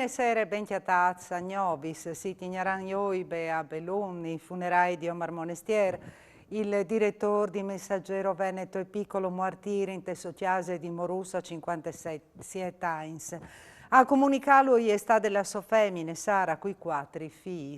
Fine sera ben chiatazza, Gnovis, si tigneran ioibe a Belluni, funerai di Omar Monestier, il direttore di Messaggero Veneto e Piccolo Martire in Tessociase di Morussa 57 Times. A comunicarlo è sta della sua femmine, Sara, qui quattro figli.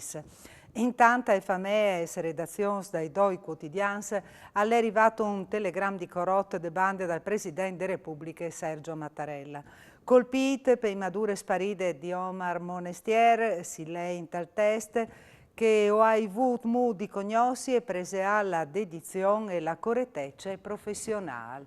Intanto ai famiglie e redazioni dai due quotidiani è arrivato un telegramma di corrotto de bande dal Presidente della Repubblica Sergio Mattarella. Colpite per i madure sparite di Omar Monestier, si lei in tal test, che ho avuto modo di conoscere e prese alla dedizione e la correttezza professionale.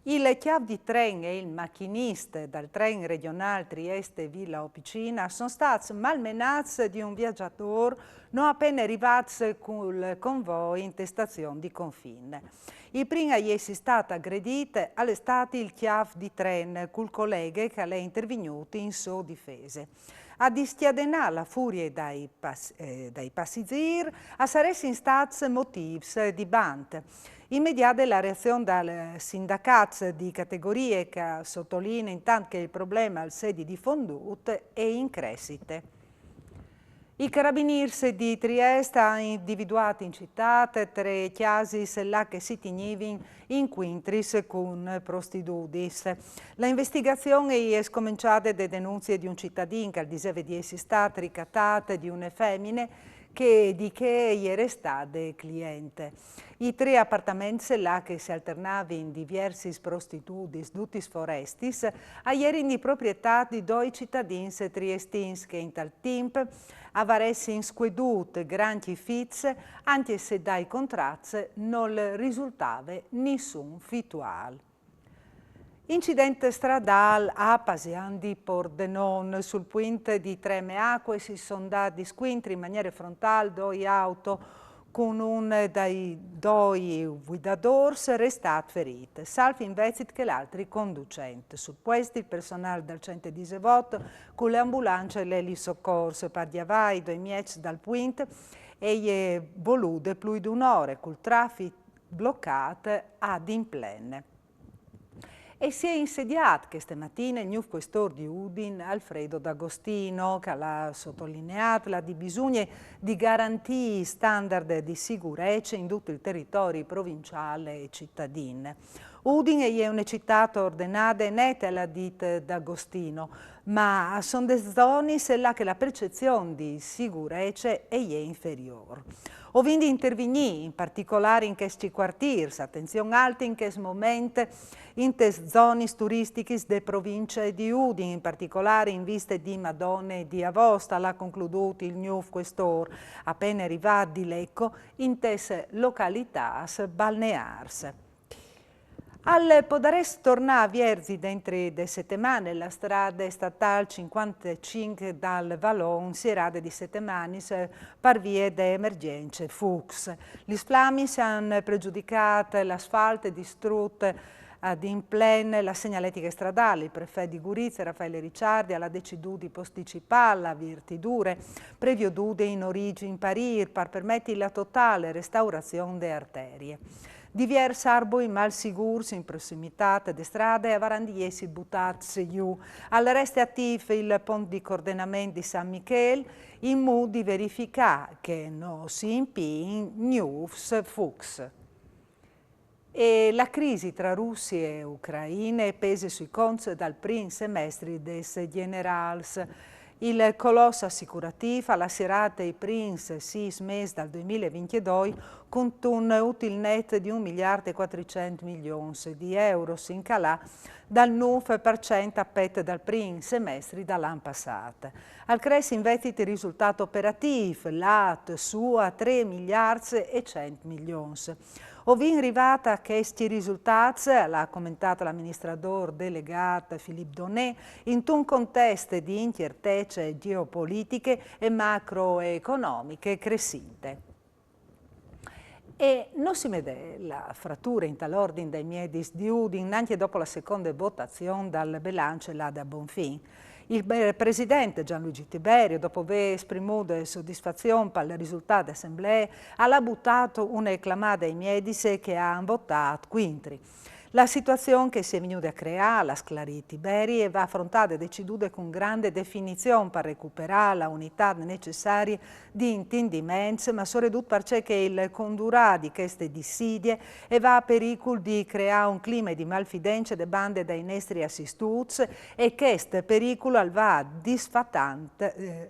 Il chiave di treno e il macchinista del treno regionale Trieste-Villa Opicina sono stati malmenati di un viaggiatore non appena arrivati col convoglio in stazione di confine. Il primo è stato aggredito all'estate il chiave di treno col collega che è intervenuto in sua difesa. A dischiadenare la furia dai passeggeri a sarebbe stati motivi di band. Immediata la reazione dal sindacato di categorie che sottolinea intanto che il problema al sedi di Fondut è in crescita. I carabinieri di Trieste hanno individuato in città tre casi che si tenevano in quintris con prostitutis. L'investigazione è scominciata da denunce di un cittadino che diceva di essere stata ricattata di una femmina di che era stata cliente. I tre appartamenti che si alternavano in diversi prostitutis dutis forestis erano di proprietà di due cittadini triestins che in tal tempo avessero squedute grandi fizze anche se dai contratti non risultava nessun fittuale. Incidente stradale a Pasian di Pordenone. Sul punto di Tremeacque si sono dati squintri in maniera frontale due auto con un dei due guidatori restato ferito, salvo invece che l'altro conducente. Sul posto il personale del 118 con le ambulance e le soccorso per diavai due mieci dal punto e è voluto più di un'ora col traffico bloccato ad implene. E si è insediato questa mattina il nuovo questore di Udine, Alfredo D'Agostino, che ha sottolineato la bisogno di garantire standard di sicurezza in tutto il territorio provinciale e cittadino. Udine è una città ordinata e netta, l'ha detto D'Agostino, ma sono delle zone che la percezione di sicurezza è inferiore. Ovindi intervenì in particolare in questi quartieri, attenzione alta in questo momento, in queste zone turistiche delle province di Udine, in particolare in vista di Madonna e di Aosta, l'ha concluduto il nuovo questore, appena arrivato di Lecco, in queste località balneari. Al podaresi tornare a Vierzi dentro le settimane, la strada statale 55 dal Vallon si era di settimane per via di emergenze Fuchs. Gli flammi hanno pregiudicato l'asfalto e distrutto ad implene la segnaletica stradale. Il prefetto di Gorizia, Raffaele Ricciardi, ha deciso di posticipare la virtidure previodude in origine parir per permettere la totale restaurazione delle arterie. Diversi arbori mal sicuri in prossimità delle strade avranno di essi buttati giù. Al resto attivo il ponte di coordinamento di San Michele in modo di verificare che non si impegni news Fuchs. E la crisi tra Russia e Ucraina pesa sui conti dal primo semestre des Generals. Il colosso assicurativo alla serata i primi 6 mesi dal 2022 con un utile net di 1 miliardo e 400 milioni di euro, si incalà dal 9% appetto dal primo semestre dall'anno passato. Al cresce invece il risultato operativo, l'AT su a 3 miliardi e 100 milioni. Ovin arrivata a questi risultati, l'ha commentato l'amministratore delegato Philippe Donnet, in un contesto di incertezze geopolitiche e macroeconomiche crescente. E non si vede la frattura in tal ordine dei miedis di Udine anche dopo la seconda votazione dal bilancio là da Bonfin. Il presidente Gianluigi Tiberio, dopo aver espremuto soddisfazione per il risultato dell'assemblea, ha buttato una acclamata ai medici che hanno votato quintri. La situazione che si è venuta a creare, la sclariti Beri, e va affrontata e deciduta con grande definizione per recuperare la unità necessaria di intendimenti, ma soprattutto perché il condurà di queste dissidie e va a pericolo di creare un clima di malfidenza de bande dai nostri assistuti e questo pericolo va disfatante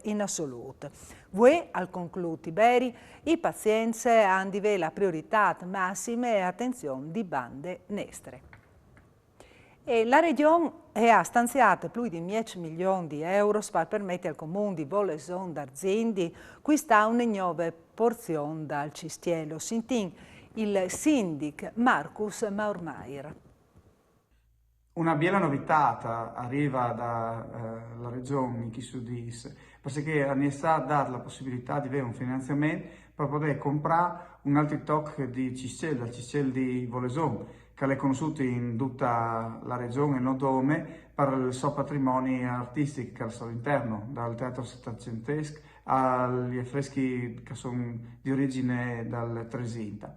in assoluto. Voi, al concluti Beri, i pazienti hanno la priorità massima e attenzione di bande nestre. E la Regione ha stanziato più di 10 milioni di euro per permettere al Comune di Voleson d'Arzindi acquistare una nuova porzione dal Cistiello. Sintin il sindaco Marcus Maurmaier. Una bella novità arriva dalla Regione in chi Sudis, perché hanno dato la possibilità di avere un finanziamento per poter comprare un altro tocco di Ciscel di Voleson, che è conosciuto in tutta la regione e non dove per il suo patrimonio artistico che è all'interno, dal teatro settecentesco agli affreschi che sono di origine dal Tresinta.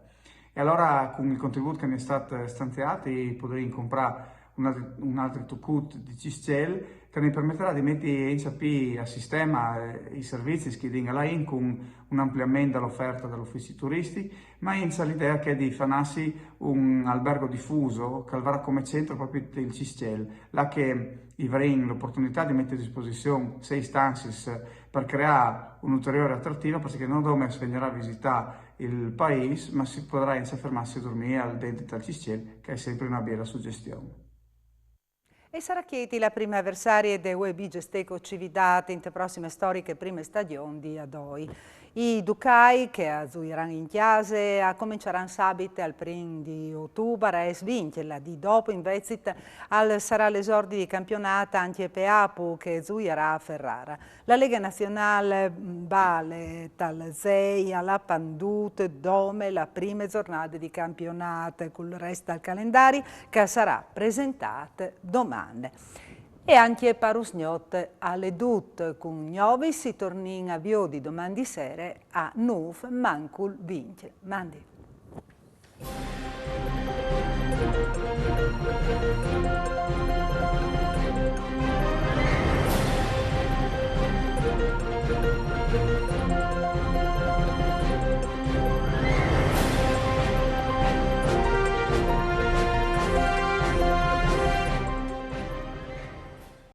E allora con il contributo che ne è stato stanziato potremo comprare un altro tucut di Ciscel che mi permetterà di mettere a sistema i servizi che vengono là con un ampliamento dell'offerta degli uffici turisti, ma l'idea che è di fanarsi un albergo diffuso che avrà come centro proprio il Ciscel, là che avremo l'opportunità di mettere a disposizione 6 stanze per creare un'ulteriore attrattiva, perché non dove si venirà a visitare il paese, ma si potrà fermarsi a dormire al dente del Ciscel, che è sempre una bella suggestione. E sarà chieti la prima avversaria de UE Gesteco Cividate in te prossime storiche prime stagioni di Adoi. I Ducai che azuiranno in chiase cominceranno sabite al primo di ottobre e svincela di dopo invece sarà l'esordio di campionato anche Peapu che azuierà a Ferrara. La Lega Nazionale vale tal sei alla Pandute dome la prima giornata di campionato con il resto del calendario che sarà presentata domani. E anche Parusgnot alle Dut con Gnovi si torna in avvio di domani sera a Nuf Mancul Vince. Mandi.